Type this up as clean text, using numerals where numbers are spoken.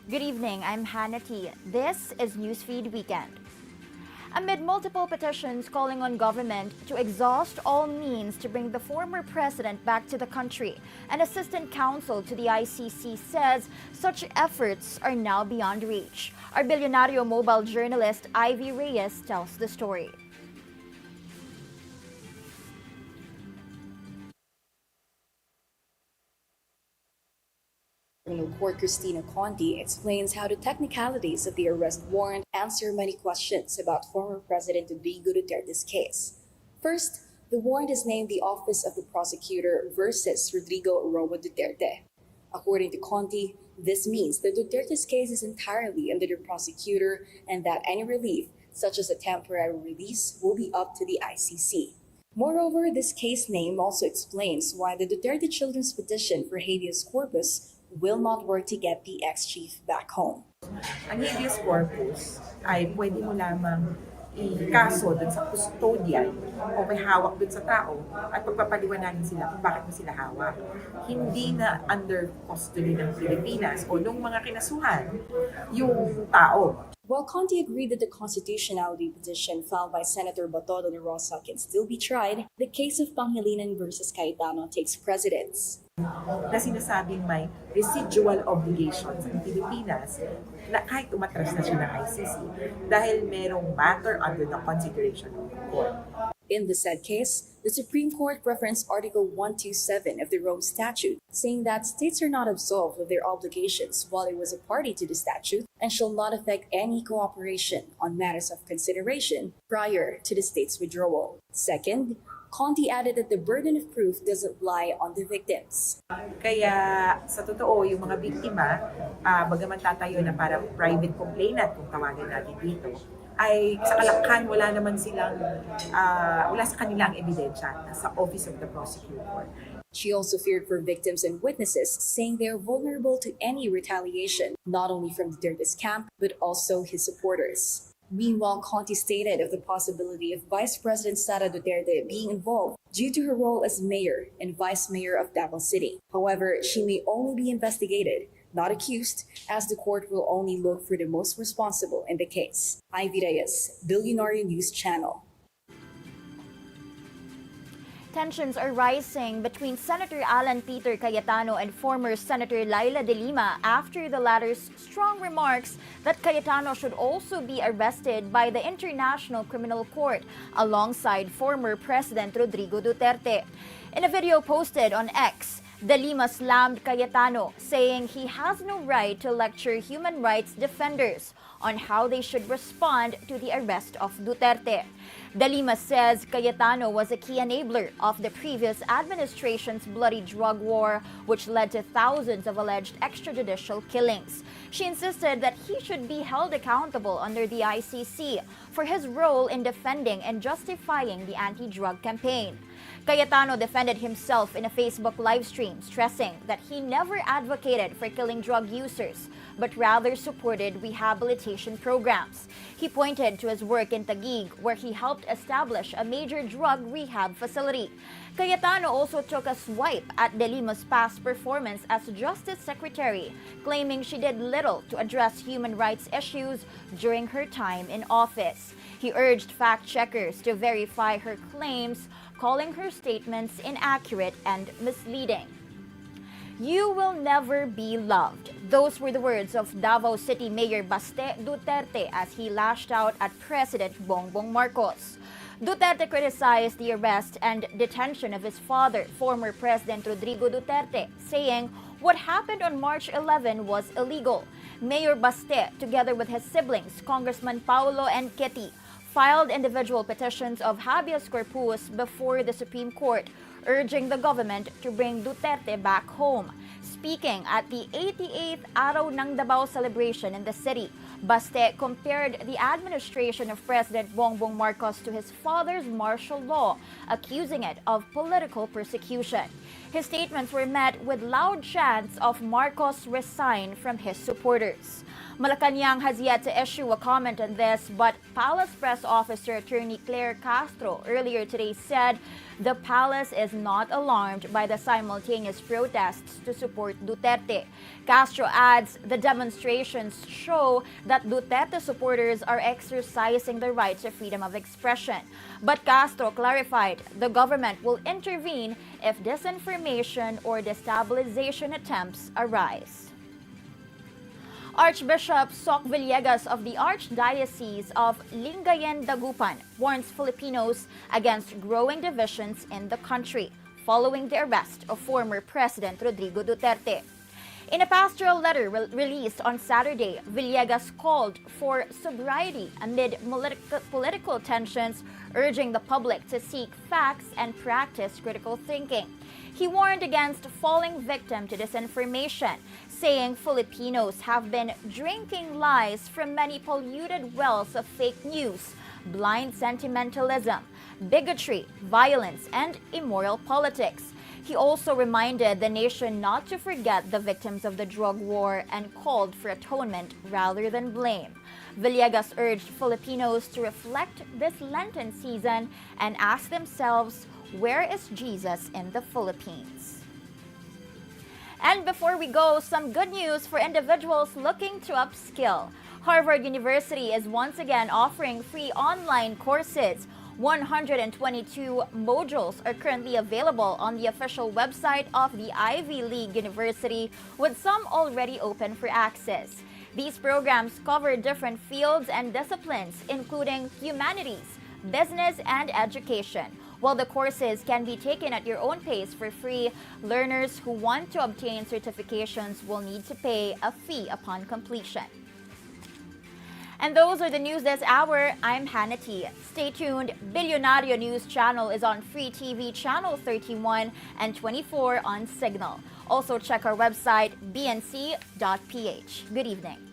Good evening, I'm Hannah T. This is Newsfeed Weekend. Amid multiple petitions calling on government to exhaust all means to bring the former president back to the country, an assistant counsel to the ICC says such efforts are now beyond reach. Our Billionario mobile journalist Ivy Reyes tells the story. Criminal Court Christina Conti explains how the technicalities of the arrest warrant answer many questions about former President Rodrigo Duterte's case. First, the warrant is named the Office of the Prosecutor versus Rodrigo Romo Duterte. According to Conti, this means that Duterte's case is entirely under the prosecutor and that any relief, such as a temporary release, will be up to the ICC. Moreover, this case name also explains why the Duterte children's petition for habeas corpus will not work to get the ex-chief back home. Ang habeas corpus ay pwede mo lamang ikaso dun sa custodian o may hawak dun sa tao at pagpapaliwanagan sila kung bakit mo sila hawak. Hindi na under custody ng Filipinas o nung mga kinasuhan yung tao. While Conti agreed that the constitutionality petition filed by Senator Bato de la Rosa can still be tried, the case of Pangilinan versus Cayetano takes precedence. Na sinasabing may residual obligations ang Pilipinas na kahit umatras na siya ng ICC dahil merong matter under the consideration of the court. In the said case, the Supreme Court referenced Article 127 of the Rome Statute, saying that states are not absolved of their obligations while it was a party to the statute and shall not affect any cooperation on matters of consideration prior to the state's withdrawal. Second, Conti added that the burden of proof doesn't lie on the victims. Kaya sa totoo, yung mga biktima, bagaman tatayo na parang private complainant kung tawagin natin dito, ay sa kalakhan wala naman silang, wala sa kanilang ebidensya sa Office of the Prosecutor. She also feared for victims and witnesses, saying they are vulnerable to any retaliation, not only from Duterte's camp, but also his supporters. Meanwhile, Conti stated of the possibility of Vice President Sara Duterte being involved due to her role as mayor and vice mayor of Davao City. However, she may only be investigated, not accused, as the court will only look for the most responsible in the case. Ivy Reyes, Billionario News Channel. Tensions are rising between Senator Peter Cayetano and former Senator Leila de Lima after the latter's strong remarks that Cayetano should also be arrested by the International Criminal Court alongside former President Rodrigo Duterte. In a video posted on X, De Lima slammed Cayetano, saying he has no right to lecture human rights defenders on how they should respond to the arrest of Duterte. De Lima says Cayetano was a key enabler of the previous administration's bloody drug war, which led to thousands of alleged extrajudicial killings. She insisted that he should be held accountable under the ICC for his role in defending and justifying the anti-drug campaign. Cayetano defended himself in a Facebook livestream, stressing that he never advocated for killing drug users, but rather supported rehabilitation programs. He pointed to his work in Taguig, where he helped establish a major drug rehab facility. Cayetano also took a swipe at De Lima's past performance as Justice Secretary, claiming she did little to address human rights issues during her time in office. He urged fact-checkers to verify her claims, calling her statements inaccurate and misleading. You will never be loved. Those were the words of Davao City Mayor Baste Duterte as he lashed out at President Bongbong Marcos. Duterte criticized the arrest and detention of his father, former President Rodrigo Duterte, saying what happened on March 11 was illegal. Mayor Baste, together with his siblings, Congressman Paulo and Kitty, filed individual petitions of habeas corpus before the Supreme Court, urging the government to bring Duterte back home. Speaking at the 88th Araw ng Davao celebration in the city, Baste compared the administration of President Bongbong Marcos to his father's martial law, accusing it of political persecution. His statements were met with loud chants of Marcos resign from his supporters. Malacañang has yet to issue a comment on this, but Palace Press Officer Attorney Claire Castro earlier today said the palace is not alarmed by the simultaneous protests to support Duterte. Castro adds the demonstrations show that Duterte supporters are exercising the right to freedom of expression. But Castro clarified the government will intervene if disinformation or destabilization attempts arise. Archbishop Soc Villegas of the Archdiocese of Lingayen-Dagupan warns Filipinos against growing divisions in the country following the arrest of former President Rodrigo Duterte. In a pastoral letter released on Saturday, Villegas called for sobriety amid political tensions, urging the public to seek facts and practice critical thinking. He warned against falling victim to disinformation, saying Filipinos have been drinking lies from many polluted wells of fake news, blind sentimentalism, bigotry, violence, and immoral politics. He also reminded the nation not to forget the victims of the drug war and called for atonement rather than blame. Villegas urged Filipinos to reflect this Lenten season and ask themselves, where is Jesus in the Philippines? And before we go, some good news for individuals looking to upskill. Harvard University is once again offering free online courses. 122 modules are currently available on the official website of the Ivy League University, with some already open for access. These programs cover different fields and disciplines, including humanities, business, and education. While the courses can be taken at your own pace for free, learners who want to obtain certifications will need to pay a fee upon completion. And those are the news this hour. I'm Hannah T. Stay tuned. Billionario News Channel is on Free TV Channel 31 and 24 on Cignal. Also check our website, bnc.ph. Good evening.